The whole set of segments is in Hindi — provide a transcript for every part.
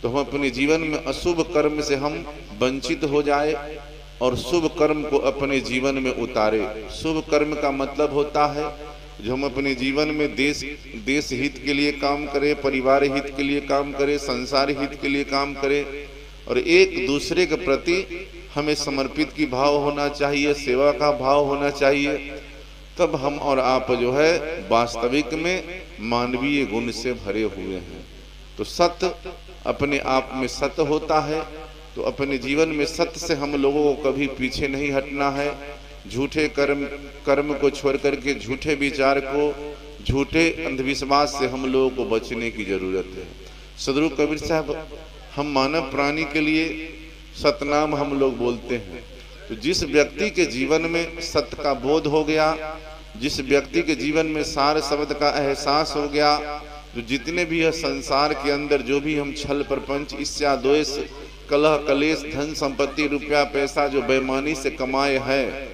तो हम अपने जीवन में अशुभ कर्म से हम वंचित हो जाए और शुभ कर्म को अपने जीवन में उतारे। शुभ कर्म का मतलब होता है जो हम अपने जीवन में देश हित के लिए काम करें, परिवार हित के लिए काम करें, संसार हित के लिए काम करें और एक दूसरे के प्रति हमें समर्पित की भाव होना चाहिए, सेवा का भाव होना चाहिए। तब हम और आप जो है वास्तविक में मानवीय गुण से भरे हुए हैं। तो सत्य अपने आप में सत्य होता है, तो अपने जीवन में सत्य से हम लोगों को कभी पीछे नहीं हटना है। झूठे कर्म को छोड़ करके झूठे विचार को, झूठे अंधविश्वास से हम लोगों को बचने की जरूरत है। सदगुरु कबीर साहब, हम मानव प्राणी के लिए सतनाम हम लोग बोलते हैं। तो जिस व्यक्ति के जीवन में सत्य का बोध हो गया, जिस व्यक्ति के जीवन में सार शब्द का एहसास हो गया, जो जितने भी है संसार के अंदर जो भी हम छल प्रपंच, ईर्ष्या, द्वेष, कलह, कलेश, धन संपत्ति, रुपया पैसा जो बेईमानी से कमाए हैं,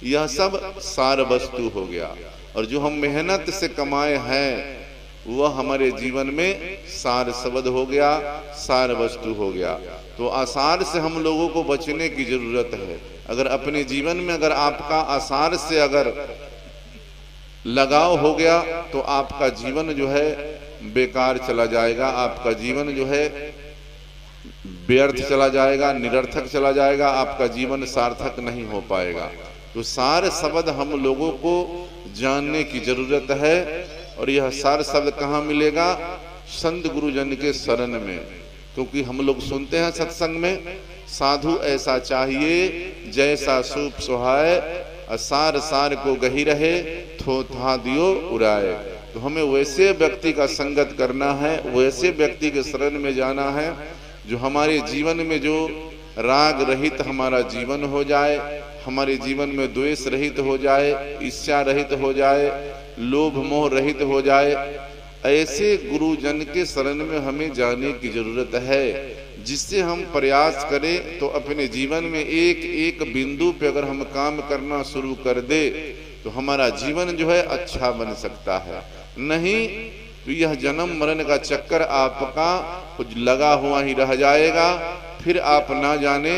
यह सब सार वस्तु हो गया। और जो हम मेहनत से कमाए हैं वह हमारे जीवन में सार शब्द हो गया, सार वस्तु हो गया। तो आसार से हम लोगों को बचने की जरूरत है। अगर अपने जीवन में अगर आपका आसार से अगर लगाव हो गया तो आपका जीवन जो है बेकार चला जाएगा, आपका जीवन जो है व्यर्थ चला जाएगा, निरर्थक चला जाएगा, आपका जीवन सार्थक नहीं हो पाएगा। तो सार शब्द हम लोगों को जानने की जरूरत है। और यह सार शब्द कहाँ मिलेगा? संत गुरुजन के शरण में। क्योंकि हम लोग सुनते हैं सत्संग में, साधु ऐसा चाहिए जैसा सूप सुहाए, असार सार को गही रहे, थोथा दियो उड़ाए। तो हमें वैसे व्यक्ति का संगत करना है, वैसे व्यक्ति के शरण में जाना है जो हमारे जीवन में जो राग रहित हमारा जीवन हो जाए, हमारे जीवन में द्वेष रहित हो जाए, ईर्ष्या रहित हो जाए, लोभ मोह रहित हो जाए। ऐसे गुरुजन के शरण में हमें जाने की जरूरत है, जिससे हम प्रयास करें तो अपने जीवन में एक एक बिंदु पे अगर हम काम करना शुरू कर दे तो हमारा जीवन जो है अच्छा बन सकता है। नहीं तो यह जन्म मरण का चक्कर आपका कुछ लगा हुआ ही रह जाएगा। फिर आप ना जाने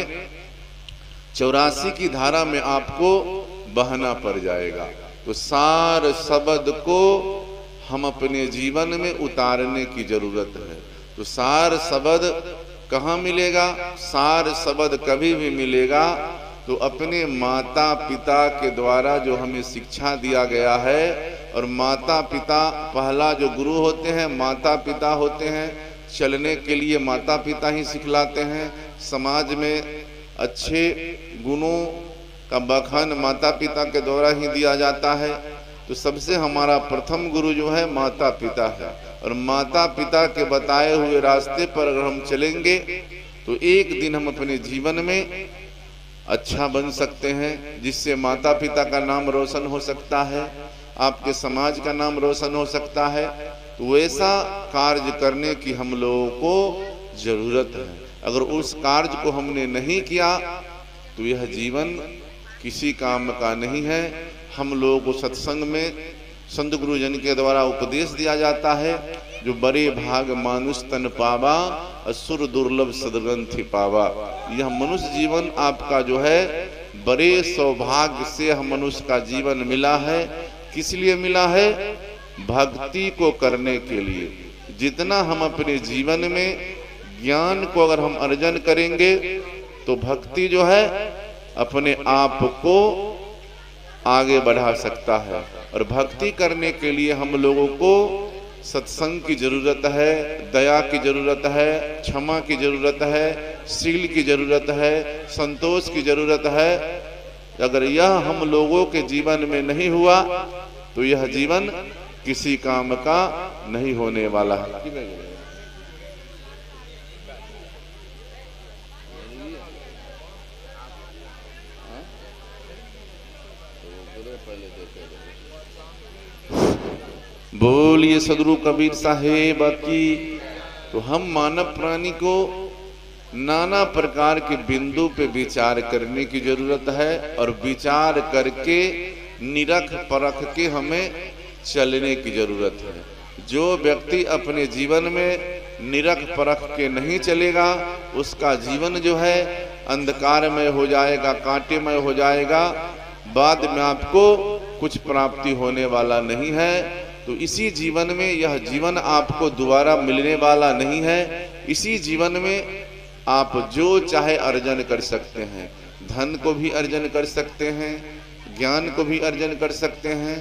84 की धारा में आपको बहना पड़ जाएगा। तो सार शब्द को हम अपने जीवन में उतारने की जरूरत है। तो सार शब्द कहाँ मिलेगा? सार शब्द कभी भी मिलेगा तो अपने माता पिता के द्वारा जो हमें शिक्षा दिया गया है। और माता पिता पहला जो गुरु होते हैं माता पिता होते हैं। चलने के लिए माता पिता ही सिखलाते हैं। समाज में अच्छे गुणों का बखान माता पिता के द्वारा ही दिया जाता है। तो सबसे हमारा प्रथम गुरु जो है माता पिता है। और माता पिता के बताए हुए रास्ते पर अगर हम चलेंगे तो एक दिन हम अपने जीवन में अच्छा बन सकते हैं, जिससे माता पिता का नाम रोशन हो सकता है, आपके समाज का नाम रोशन हो सकता है। तो वैसा कार्य करने की हम लोगों को जरूरत है। अगर उस कार्य को हमने नहीं किया तो यह जीवन किसी काम का नहीं है। हम लोगों को सत्संग में संत गुरुजन के द्वारा उपदेश दिया जाता है, जो बड़े भाग मानुष तन पावा, असुर दुर्लभ सदग्रंथि पावा। यह मनुष्य जीवन आपका जो है बड़े सौभाग्य से यह मनुष्य का जीवन मिला है। किस लिए मिला है? भक्ति को करने के लिए। जितना हम अपने जीवन में ज्ञान को अगर हम अर्जन करेंगे तो भक्ति जो है अपने आप को आगे बढ़ा सकता है। और भक्ति करने के लिए हम लोगों को सत्संग की जरूरत है, दया की जरूरत है, क्षमा की जरूरत है, शील की जरूरत है, संतोष की जरूरत है। अगर यह हम लोगों के जीवन में नहीं हुआ तो यह जीवन किसी काम का नहीं होने वाला है। बोलिए सदगुरु कबीर साहेब की। तो हम मानव प्राणी को नाना प्रकार के बिंदु पे विचार करने की जरूरत है। और विचार करके निरख परख के हमें चलने की जरूरत है। जो व्यक्ति अपने जीवन में निरख परख के नहीं चलेगा उसका जीवन जो है अंधकारमय हो जाएगा, कांटेमय हो जाएगा, बाद में आपको कुछ प्राप्ति होने वाला नहीं है। तो इसी जीवन में, यह जीवन आपको दोबारा मिलने वाला नहीं है। इसी जीवन में आप जो चाहे अर्जन कर सकते हैं, धन को भी अर्जन कर सकते हैं, ज्ञान को भी अर्जन कर सकते हैं,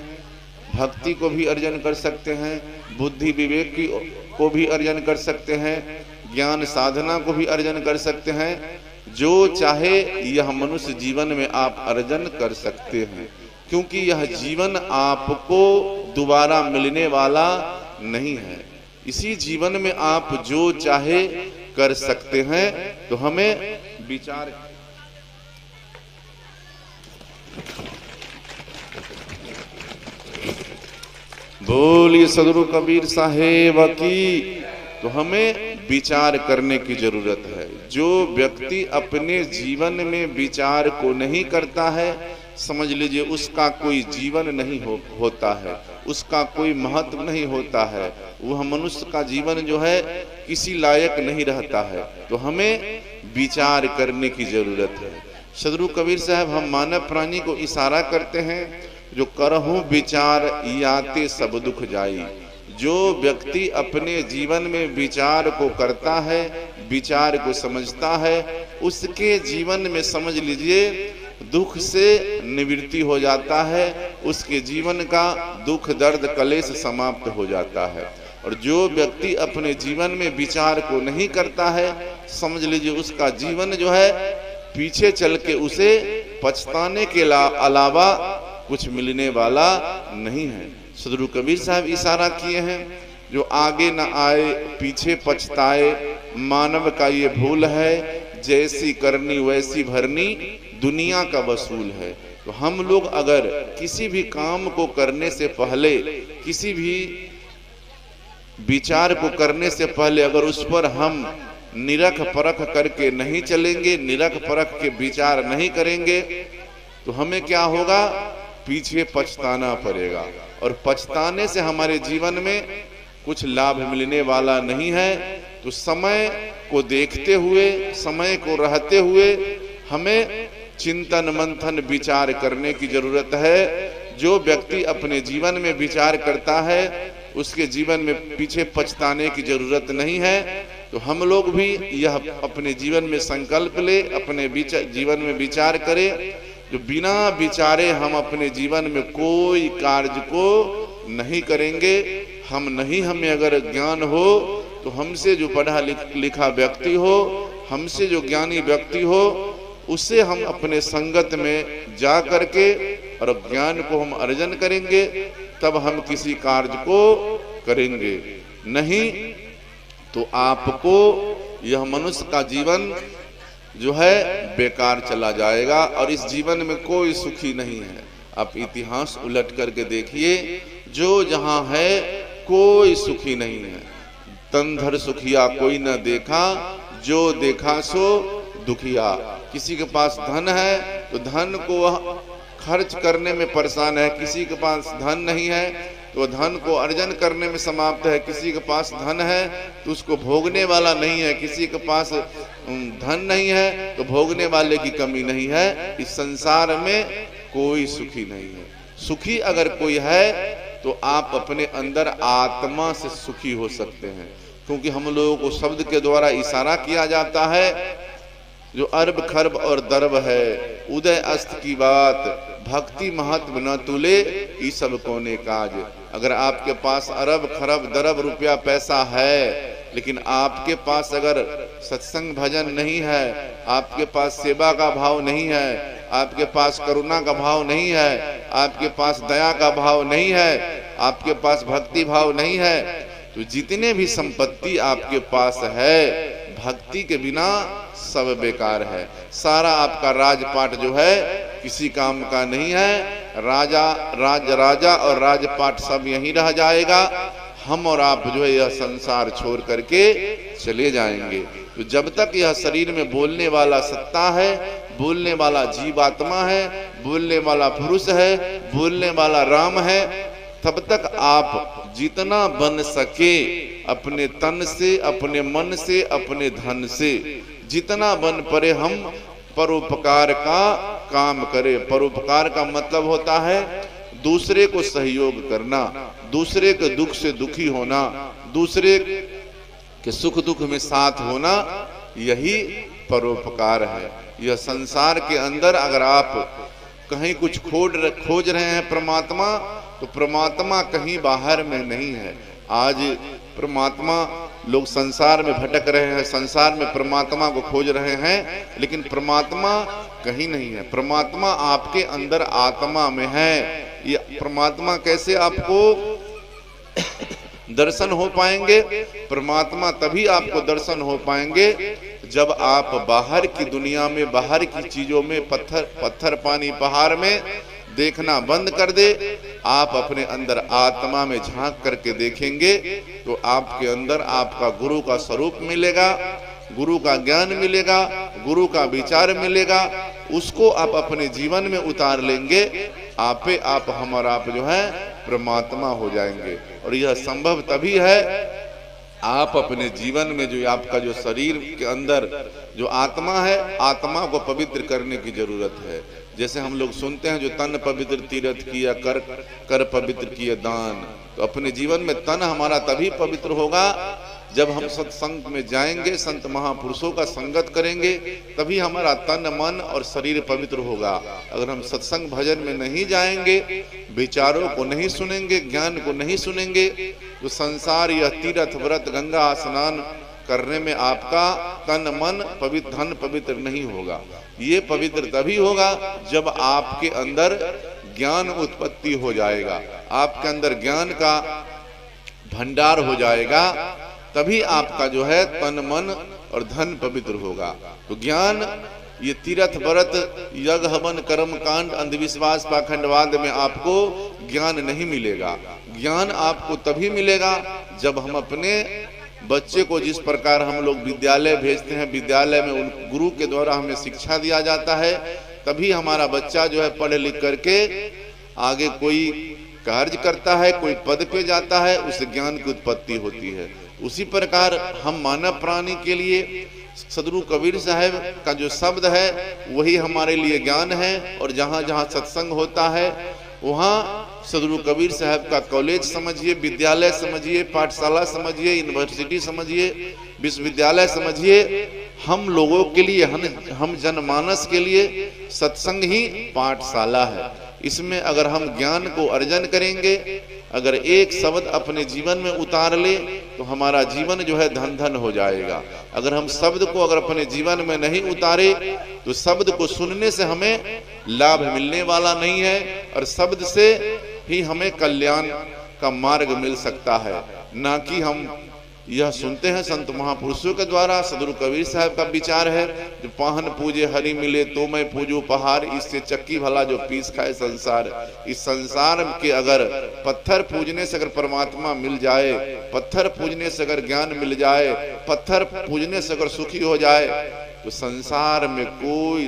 भक्ति को भी अर्जन कर सकते हैं, बुद्धि विवेक को भी अर्जन कर सकते हैं, ज्ञान साधना को भी अर्जन कर सकते हैं। जो चाहे यह मनुष्य जीवन में आप अर्जन कर सकते हैं, क्योंकि यह जीवन आपको दोबारा मिलने वाला नहीं है। इसी जीवन में आप जो चाहे कर सकते हैं। तो हमें विचार बोलिए सदगुरु कबीर साहेब की। तो हमें विचार करने की जरूरत है। जो व्यक्ति अपने जीवन में विचार को नहीं करता है, समझ लीजिए उसका कोई जीवन नहीं होता है, उसका कोई महत्व नहीं होता है, वह मनुष्य का जीवन जो है किसी लायक नहीं रहता है। तो हमें विचार करने की जरूरत है। सदगुरु कबीर साहब हम मानव प्राणी को इशारा करते हैं, जो करहूं विचार याते सब दुख जाई। जो व्यक्ति अपने जीवन में विचार को करता है, विचार को समझता है, उसके जीवन में समझ लीजिए दुख से निवृत्ति हो जाता है, उसके जीवन का दुख दर्द कलेश समाप्त हो जाता है। और जो व्यक्ति अपने जीवन में विचार को नहीं करता है, समझ लीजिए उसका जीवन जो है पीछे चल के उसे पछताने के अलावा कुछ मिलने वाला नहीं है। सदगुरु कबीर साहब इशारा किए हैं, जो आगे न आए पीछे पछताए, मानव का ये भूल है, जैसी करनी वैसी भरनी दुनिया का वसूल है। तो हम लोग अगर किसी भी काम को करने से पहले, किसी भी विचार को करने से पहले अगर उस पर हम निरख परख करके नहीं चलेंगे, निरख परख के विचार नहीं करेंगे, तो हमें क्या होगा, पीछे पछताना पड़ेगा। और पछताने से हमारे जीवन में कुछ लाभ मिलने वाला नहीं है। तो समय को देखते हुए, समय को रहते हुए हमें चिंतन मंथन विचार करने की जरूरत है। जो व्यक्ति अपने जीवन में विचार करता है, उसके जीवन में पीछे पछताने की जरूरत नहीं है। तो हम लोग भी यह अपने जीवन में संकल्प ले, अपने जीवन में विचार करें, जो बिना विचारे हम अपने जीवन में कोई कार्य को नहीं करेंगे। हमें अगर ज्ञान हो तो हमसे जो पढ़ा लिखा व्यक्ति हो, हमसे जो ज्ञानी व्यक्ति हो, उससे हम अपने संगत में जा करके और ज्ञान को हम अर्जन करेंगे, तब हम किसी कार्य को करेंगे। नहीं तो आपको यह मनुष्य का जीवन जो है बेकार चला जाएगा और इस जीवन में कोई सुखी नहीं है। आप इतिहास उलट करके देखिए, जो जहां है कोई सुखी नहीं है। तनधर सुखिया कोई न देखा, जो देखा सो दुखिया। किसी के पास धन है तो धन को वह खर्च करने में परेशान है, किसी के पास धन नहीं है तो धन को अर्जन करने में समाप्त है, किसी के पास धन है तो उसको भोगने वाला नहीं है, किसी के पास धन नहीं है तो भोगने वाले की कमी नहीं है। इस संसार में कोई सुखी नहीं है। सुखी अगर कोई है तो आप अपने अंदर आत्मा से सुखी हो सकते हैं, क्योंकि हम लोगों को शब्द के द्वारा इशारा किया जाता है, जो अरब खरब और दरब है, उदय अस्त की बात, भक्ति महत्व न तुले, ई सब कोने काज। अगर आपके पास अरब खरब दरब रुपया पैसा है, लेकिन आपके पास अगर सत्संग भजन नहीं है, आपके पास सेवा का भाव नहीं है, आपके पास करुणा का भाव नहीं है, आपके पास दया का भाव नहीं है, आपके पास भक्ति भाव नहीं है, तो जितने भी संपत्ति आपके पास है, भक्ति के बिना सब बेकार है। सारा आपका राजपाट जो है किसी काम का नहीं है। राजा और राजपाट सब यहीं रह जाएगा। हम और आप जो है यह संसार छोड़ करके चले जाएंगे। तो जब तक यह शरीर में बोलने वाला सत्ता है, बोलने वाला जीवात्मा है, बोलने वाला पुरुष है, बोलने वाला राम है, तब तक आप जितना बन सके अपने तन से, अपने मन से, अपने धन से जितना बन पड़े हम परोपकार का काम करें। परोपकार का मतलब होता है दूसरे को सहयोग करना, दूसरे के दुख से दुखी होना, दूसरे के सुख दुख में साथ होना, यही परोपकार है। यह संसार के अंदर अगर आप कहीं कुछ खोज रहे हैं परमात्मा, तो परमात्मा कहीं बाहर में नहीं है। आज परमात्मा, लोग संसार में भटक रहे हैं, संसार में परमात्मा को खोज रहे हैं, लेकिन परमात्मा कहीं नहीं है। परमात्मा आपके अंदर आत्मा में है। ये परमात्मा कैसे आपको दर्शन हो पाएंगे? परमात्मा तभी आपको दर्शन हो पाएंगे जब आप बाहर की दुनिया में, बाहर की चीजों में, पत्थर पानी पहाड़ में देखना बंद कर दे। आप अपने अंदर आत्मा में झांक करके देखेंगे तो आपके अंदर आपका गुरु का स्वरूप मिलेगा, गुरु का ज्ञान मिलेगा, गुरु का विचार मिलेगा। उसको आप अपने जीवन में उतार लेंगे, आपे आप हमारा आप जो है परमात्मा हो जाएंगे। और यह संभव तभी है आप अपने जीवन में जो आपका जो शरीर के अंदर जो आत्मा है, आत्मा को पवित्र करने की जरूरत है। जैसे हम लोग सुनते हैं जो तन पवित्र तीर्थ किया, कर पवित्र किया दान। तो अपने जीवन में तन हमारा तभी पवित्र होगा जब हम सत्संग में जाएंगे, संत महापुरुषों का संगत करेंगे, तभी हमारा तन मन और शरीर पवित्र होगा। अगर हम सत्संग भजन में नहीं जाएंगे, विचारों को नहीं सुनेंगे, ज्ञान को नहीं सुनेंगे, तो संसार यह तीर्थ व्रत गंगा स्नान करने में आपका तन मन पवित्र, धन पवित्र नहीं होगा। ये पवित्र तभी होगा जब आपके अंदर ज्ञान उत्पत्ति हो जाएगा, आपके अंदर ज्ञान का भंडार हो जाएगा, तभी आपका जो है तन मन और धन पवित्र होगा। तो ज्ञान, ये तीर्थ व्रत यज्ञ हवन कर्म कांड अंधविश्वास पाखंडवाद में आपको ज्ञान नहीं मिलेगा। ज्ञान आपको तभी मिलेगा जब हम अपने बच्चे को, जिस प्रकार हम लोग विद्यालय भेजते हैं, विद्यालय में उन गुरु के द्वारा हमें शिक्षा दिया जाता है, तभी हमारा बच्चा जो है पढ़ लिख करके आगे कोई कार्य करता है, कोई पद पे जाता है, उस ज्ञान की उत्पत्ति होती है। उसी प्रकार हम मानव प्राणी के लिए सदगुरु कबीर साहब का जो शब्द है वही हमारे लिए ज्ञान है। और जहाँ जहाँ सत्संग होता है वहाँ सदगुरु कबीर साहब का कॉलेज समझिए, विद्यालय समझिए, पाठशाला समझिए, यूनिवर्सिटी समझिए, विश्वविद्यालय समझिए, हम लोगों के लिए, हम जनमानस के लिए सत्संग ही पाठशाला है। इसमें अगर हम ज्ञान को अर्जन करेंगे, अगर एक शब्द अपने जीवन में उतार ले तो हमारा जीवन जो है धन धन हो जाएगा। अगर हम शब्द को अगर अपने जीवन में नहीं उतारे तो शब्द को सुनने से हमें लाभ मिलने वाला नहीं है, और शब्द से ही हमें कल्याण का मार्ग मिल सकता है, ना कि हम यह सुनते हैं संत महापुरुषों के द्वारा। सदगुरु कबीर साहब का विचार है, जो पाहन पूजे हरि मिले तो मैं पूजू पहाड़, इससे चक्की भला जो पीस खाए संसार। इस संसार के अगर पत्थर पूजने से अगर परमात्मा मिल जाए, पत्थर पूजने से अगर ज्ञान मिल जाए, पत्थर पूजने से अगर सुखी हो जाए, तो संसार में कोई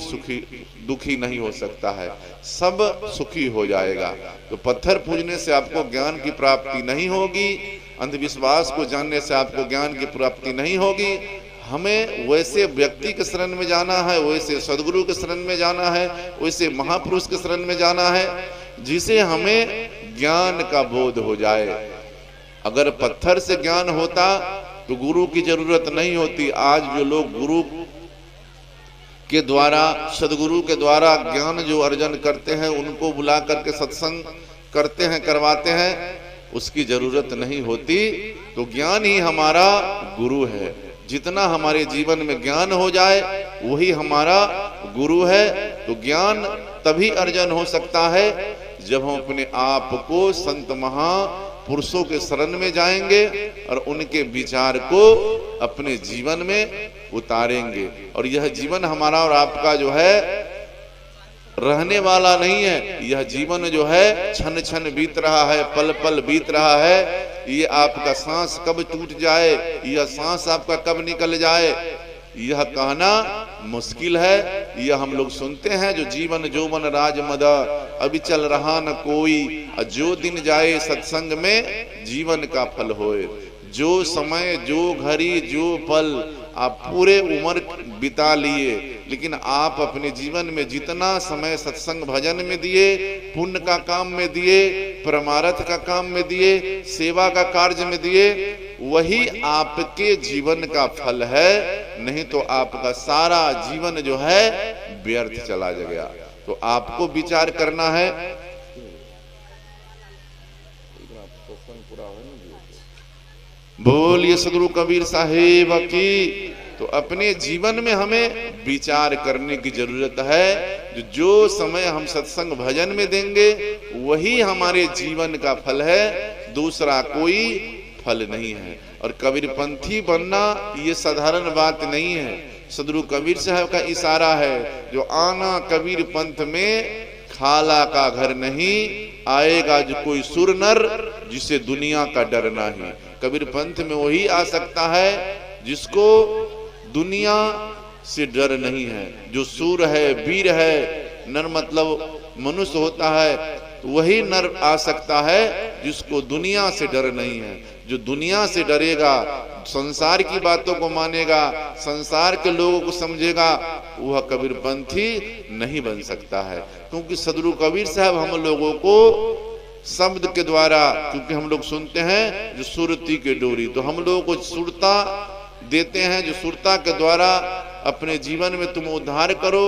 दुखी नहीं हो सकता है, सब सुखी हो जाएगा। तो पत्थर पूजने से आपको ज्ञान की प्राप्ति नहीं होगी, अंधविश्वास को जानने से आपको ज्ञान की प्राप्ति नहीं होगी। हमें वैसे व्यक्ति के शरण में जाना है, वैसे सदगुरु के शरण में जाना है, वैसे महापुरुष के शरण में जाना है, जिसे हमें ज्ञान का बोध हो जाए। अगर पत्थर से ज्ञान होता तो गुरु की जरूरत नहीं होती। आज जो लोग गुरु के द्वारा, सदगुरु के द्वारा ज्ञान जो अर्जन करते हैं, उनको बुला करके सत्संग करते हैं, करवाते हैं, उसकी जरूरत नहीं होती। तो ज्ञान ही हमारा गुरु है। जितना हमारे जीवन में ज्ञान हो जाए वही हमारा गुरु है। तो ज्ञान तभी अर्जन हो सकता है जब हम अपने आप को संत महापुरुषों के शरण में जाएंगे और उनके विचार को अपने जीवन में उतारेंगे। और यह जीवन हमारा और आपका जो है रहने वाला नहीं है। यह जीवन जो है क्षण क्षण बीत रहा है, पल पल बीत रहा है। ये आपका सांस कब टूट जाए, यह सांस आपका कब निकल जाए, यह कहना मुश्किल है। यह हम लोग सुनते हैं, जो जीवन जोवन राज मदा अभी चल रहा न कोई, जो दिन जाए सत्संग में जीवन का फल होए। जो समय, जो घड़ी, जो पल आप पूरे उम्र बिता लिए, लेकिन आप अपने जीवन में जितना समय सत्संग भजन में दिए, पुण्य का काम में दिए, परमार्थ का काम में दिए, सेवा का कार्य में दिए, वही आपके जीवन का फल है। नहीं तो आपका सारा जीवन जो है व्यर्थ चला गया। तो आपको विचार करना है। बोलिए सदगुरु कबीर साहेब की। तो अपने जीवन में हमें विचार करने की जरूरत है। जो समय हम सत्संग भजन में देंगे वही हमारे जीवन का फल है, दूसरा कोई फल नहीं है। और कबीर पंथी बनना ये साधारण बात नहीं है। सदगुरु कबीर साहब का इशारा है, जो आना कबीर पंथ में खाला का घर नहीं, आएगा जो कोई सुर नर जिसे दुनिया का डर नहीं। कबीर पंथ में वही आ सकता है जिसको दुनिया से डर नहीं है, जो सूर है, वीर है। नर मतलब मनुष्य होता है, तो वही नर आ सकता है जिसको दुनिया से डर नहीं है। जो दुनिया से डरेगा, संसार की बातों को मानेगा, संसार के लोगों को समझेगा, वह कबीर पंथी नहीं बन सकता है। क्योंकि सदगुरु कबीर साहब हम लोगों को शब्द के द्वारा, क्योंकि हम लोग सुनते हैं जो सुरती के डोरी, तो हम लोगों को सुरता देते हैं, जो सुरता के द्वारा अपने जीवन में तुम उद्धार करो,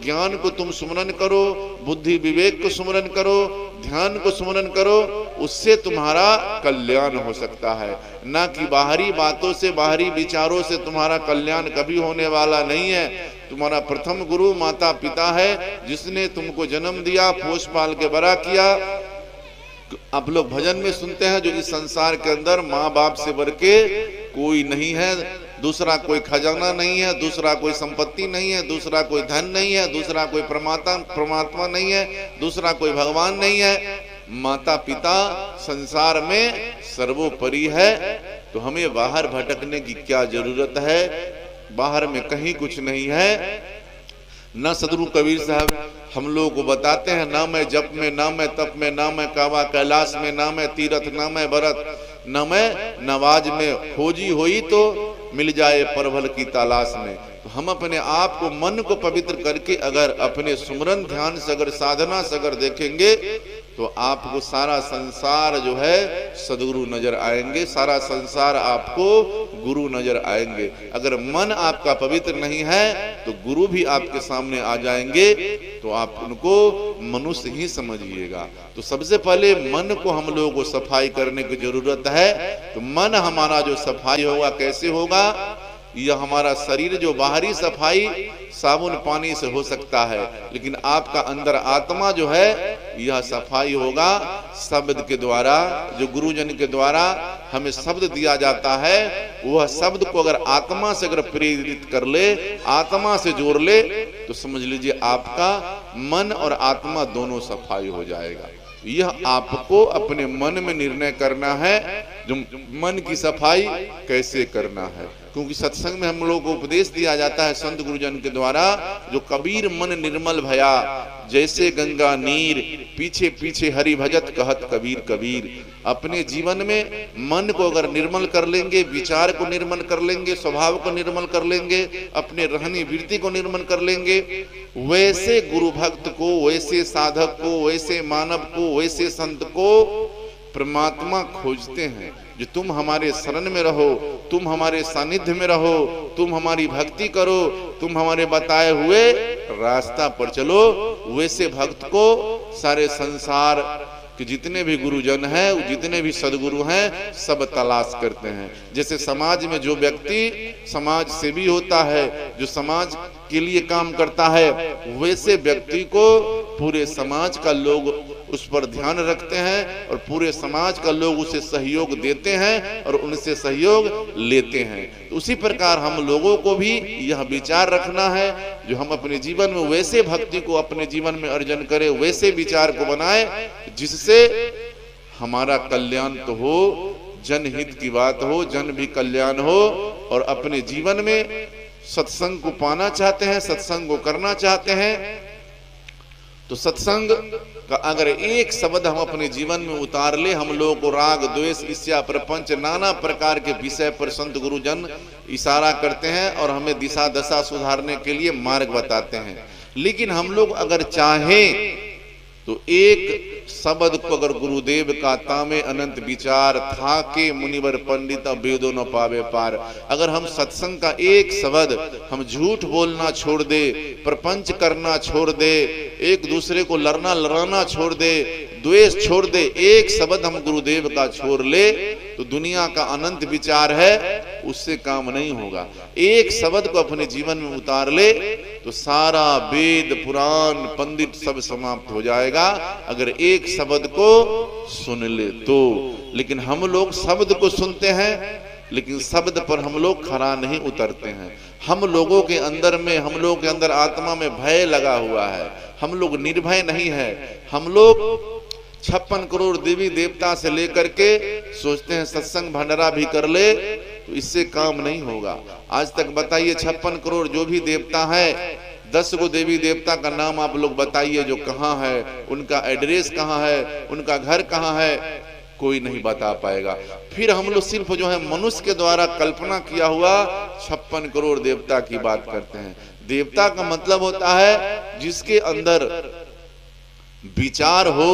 ज्ञान को तुम सुमरन करो, बुद्धि विवेक को सुमरन करो, ध्यान को सुमरन करो, उससे तुम्हारा कल्याण हो सकता है। ना कि बाहरी बातों से, बाहरी विचारों से तुम्हारा कल्याण कभी होने वाला नहीं है। तुम्हारा प्रथम गुरु माता पिता है, जिसने तुमको जन्म दिया, पोष पाल के बड़ा किया। आप लोग भजन में सुनते हैं, जो इस संसार के अंदर माँ बाप से बढ़ के कोई नहीं है, दूसरा कोई खजाना नहीं है, दूसरा कोई संपत्ति नहीं है, दूसरा कोई धन नहीं है, दूसरा कोई परमात्मा नहीं है, दूसरा कोई भगवान नहीं है। माता पिता संसार में सर्वोपरि है। तो हमें बाहर भटकने की क्या जरूरत है? बाहर में कहीं कुछ नहीं है। ना सदगुरु कबीर साहब हम लोगों को बताते हैं, ना मैं जप में, ना मैं तप में, ना मैं कावा कैलाश में, ना मैं तीरथ, ना मैं भरत, ना मैं नवाज में, खोजी हुई तो मिल जाए परवल की तलाश में। तो हम अपने आप को, मन को पवित्र करके अगर अपने सुमरन ध्यान से, अगर साधना से अगर देखेंगे, तो आपको सारा संसार जो है सदगुरु नजर आएंगे, सारा संसार आपको गुरु नजर आएंगे। अगर मन आपका पवित्र नहीं है तो गुरु भी आपके सामने आ जाएंगे, तो आप उनको मनुष्य ही समझिएगा। तो सबसे पहले मन को हम लोगों को सफाई करने की जरूरत है। तो मन हमारा जो सफाई होगा, कैसे होगा? यह हमारा शरीर जो बाहरी सफाई साबुन पानी से हो सकता है, लेकिन आपका अंदर आत्मा जो है यह सफाई होगा शब्द के द्वारा। जो गुरुजन के द्वारा हमें शब्द दिया जाता है, वह शब्द को अगर आत्मा से अगर प्रेरित कर ले, आत्मा से जोड़ ले, तो समझ लीजिए आपका मन और आत्मा दोनों सफाई हो जाएगा। यह आपको अपने मन में निर्णय करना है, जो मन की सफाई कैसे करना है। क्योंकि सत्संग में हम लोगों को उपदेश दिया जाता है संत गुरुजन के द्वारा, जो कबीर मन निर्मल भया, जैसे गंगा नीर, पीछे पीछे हरि भजत कहत कबीर कबीर। अपने जीवन में मन को अगर निर्मल कर लेंगे, विचार को निर्मल कर लेंगे, स्वभाव को निर्मल कर लेंगे, अपने रहनी वृत्ति को निर्मल कर लेंगे, वैसे गुरु भक्त को, वैसे साधक को, वैसे मानव को, वैसे संत को परमात्मा खोजते हैं। जो तुम हमारे शरण में रहो, तुम हमारे सानिध्य में रहो, तुम हमारी भक्ति करो, तुम हमारे बताए हुए रास्ता पर चलो, वैसे भक्त को सारे संसार कि जितने भी गुरुजन हैं, जितने भी सदगुरु हैं, सब तलाश करते हैं। जैसे समाज में जो व्यक्ति समाज सेवी होता है, जो समाज के लिए काम करता है, वैसे व्यक्ति को पूरे समाज का लोग उस पर ध्यान रखते हैं और पूरे समाज का लोग उसे सहयोग देते हैं और उनसे सहयोग लेते हैं। तो उसी प्रकार हम लोगों को भी यह विचार रखना है, जो हम अपने जीवन में वैसे भक्ति को अपने जीवन में अर्जन करें, वैसे विचार को बनाए जिससे हमारा कल्याण तो हो, जनहित की बात हो, जन भी कल्याण हो। और अपने जीवन में सत्संग को पाना चाहते हैं, सत्संग को करना चाहते हैं, तो सत्संग का अगर एक शब्द हम अपने जीवन में उतार ले, हम लोगों को राग द्वेष ईर्ष्या प्रपंच नाना प्रकार के विषय पर संत गुरुजन इशारा करते हैं और हमें दिशा दशा सुधारने के लिए मार्ग बताते हैं। लेकिन हम लोग अगर चाहें तो एक शब्द को अगर गुरुदेव का तामे अनंत विचार था के मुनिवर पंडित वेदों न पावे पार, अगर हम सत्संग का एक शब्द हम झूठ बोलना छोड़ दे, प्रपंच करना छोड़ दे, एक दूसरे को लड़ना छोड़ दे, द्वेष छोड़ दे, एक शब्द हम गुरुदेव का छोड़ ले तो दुनिया का अनंत विचार है उससे काम नहीं होगा। एक शब्द को अपने जीवन में उतार ले तो सारा वेद पुराण पंडित सब समाप्त हो जाएगा अगर एक शब्द को सुन ले तो। लेकिन हम लोग शब्द को सुनते हैं लेकिन शब्द पर हम लोग खरा नहीं उतरते हैं। हम लोगों के अंदर आत्मा में भय लगा हुआ है, हम लोग निर्भय नहीं है। हम लोग 56 करोड़ देवी देवता से लेकर के सोचते हैं सत्संग भंडारा भी कर ले तो इससे काम नहीं होगा। आज तक बताइए 56 करोड़ जो भी देवता है, 10 गो देवी देवता का नाम आप लोग बताइए जो कहाँ है, उनका एड्रेस कहाँ है, उनका घर कहाँ है, कोई नहीं बता पाएगा। फिर हम लोग सिर्फ जो है मनुष्य के द्वारा कल्पना किया हुआ 56 करोड़ देवता की बात करते हैं। देवता का मतलब होता है जिसके अंदर विचार हो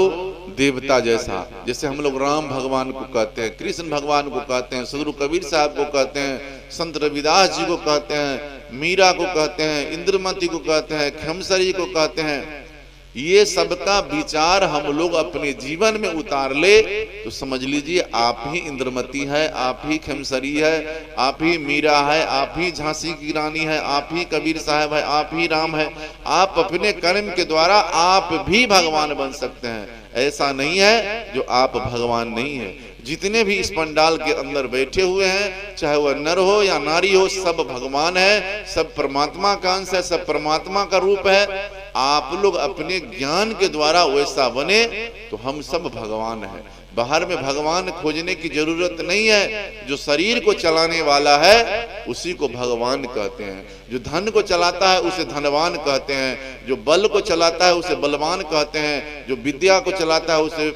देवता जैसा। जैसे हम लोग राम भगवान को कहते हैं, कृष्ण भगवान को कहते हैं, सदगुरु कबीर साहब को कहते हैं, संत रविदास जी को कहते हैं, मीरा को कहते हैं, इंद्रमती को कहते हैं, खेमसरी को कहते हैं। ये सबका विचार हम लोग अपने जीवन में उतार ले तो समझ लीजिए आप ही इंद्रमती है, आप ही खेमसरी है, आप ही मीरा है, आप ही झांसी की रानी है, आप ही कबीर साहब है, आप ही राम है। आप अपने कर्म के द्वारा आप भी भगवान बन सकते हैं। ऐसा नहीं है जो आप भगवान नहीं है। जितने भी इस पंडाल के अंदर बैठे हुए हैं, चाहे वह नर हो या नारी हो, सब भगवान है, सब परमात्मा का अंश है, सब परमात्मा का रूप है। आप लोग अपने ज्ञान के द्वारा वैसा बने तो हम सब भगवान हैं। बाहर में भगवान खोजने की जरूरत नहीं है। जो शरीर को चलाने वाला है उसी को भगवान कहते हैं, जो धन को चलाता है उसे धनवान कहते हैं, जो बल को चलाता है उसे बलवान कहते हैं, जो विद्या को चलाता है उसे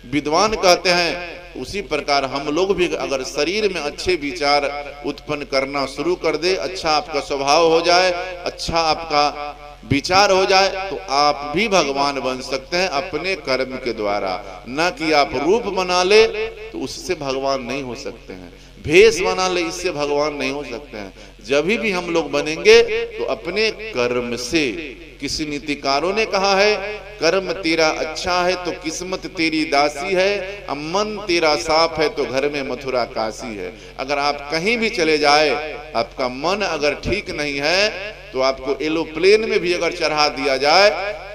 विद्वान कहते हैं। उसी प्रकार हम लोग भी अगर शरीर में अच्छे विचार उत्पन्न करना शुरू कर दे, अच्छा आपका स्वभाव हो जाए, अच्छा आपका विचार हो जाए तो आप भी भगवान बन सकते हैं अपने कर्म के द्वारा। न कि आप रूप बना ले तो उससे भगवान नहीं हो सकते हैं, भेष बना ले इससे भगवान नहीं हो सकते हैं। जब भी हम लोग बनेंगे तो अपने कर्म से। किसी नीतिकारों ने कहा है, कर्म तेरा अच्छा है तो किस्मत तेरी दासी है, अब मन तेरा साफ है तो घर में मथुरा काशी है। अगर आप कहीं भी चले जाए, आपका मन अगर ठीक नहीं है तो आपको एरोप्लेन में भी अगर चढ़ा दिया जाए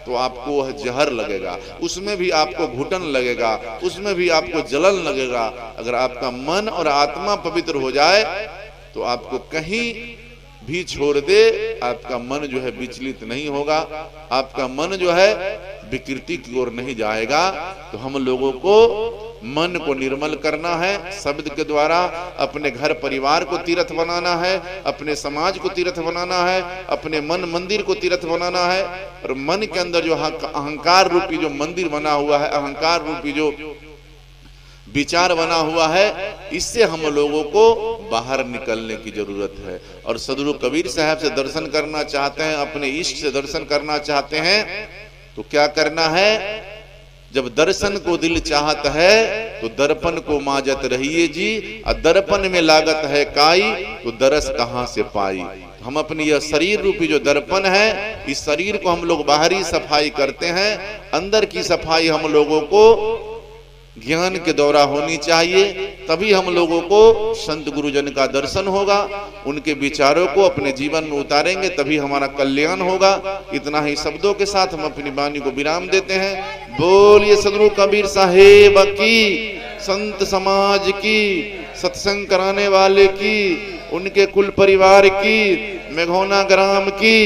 तो आपको वह जहर लगेगा, उसमें भी आपको घुटन लगेगा, उसमें भी आपको जलन लगेगा। अगर आपका मन और आत्मा पवित्र हो जाए तो आपको कहीं भी छोड़ दे, आपका मन जो है विचलित नहीं होगा, आपका मन जो है विकृति की ओर नहीं जाएगा। तो हम लोगों को मन को निर्मल करना है शब्द के द्वारा, अपने घर परिवार को तीर्थ बनाना है, अपने समाज को तीर्थ बनाना है, अपने मन मंदिर को तीर्थ बनाना है। और मन के अंदर जो अहंकार रूपी जो मंदिर बना हुआ है, अहंकार रूपी जो विचार बना हुआ है, इससे हम लोगों को बाहर निकलने की जरूरत है। और सदगुरु कबीर साहब से दर्शन करना चाहते हैं, अपने इष्ट से दर्शन करना चाहते हैं तो क्या करना है? जब दर्शन को दिल चाहत है तो दर्पण को माजत रहिए जी, और दर्पण में लागत है काई तो दरस कहां से पाई। हम अपनी यह शरीर रूपी जो दर्पण है, इस शरीर को हम लोग बाहरी सफाई करते हैं, अंदर की सफाई हम लोगों को ज्ञान के द्वारा होनी चाहिए। तभी हम लोगों को संत गुरुजन का दर्शन होगा, उनके विचारों को अपने जीवन में उतारेंगे तभी हमारा कल्याण होगा। इतना ही शब्दों के साथ हम अपनी वाणी को विराम देते हैं। बोलिए सदगुरु कबीर साहेब की, संत समाज की, सत्संग कराने वाले की, उनके कुल परिवार की, मेघोना ग्राम की।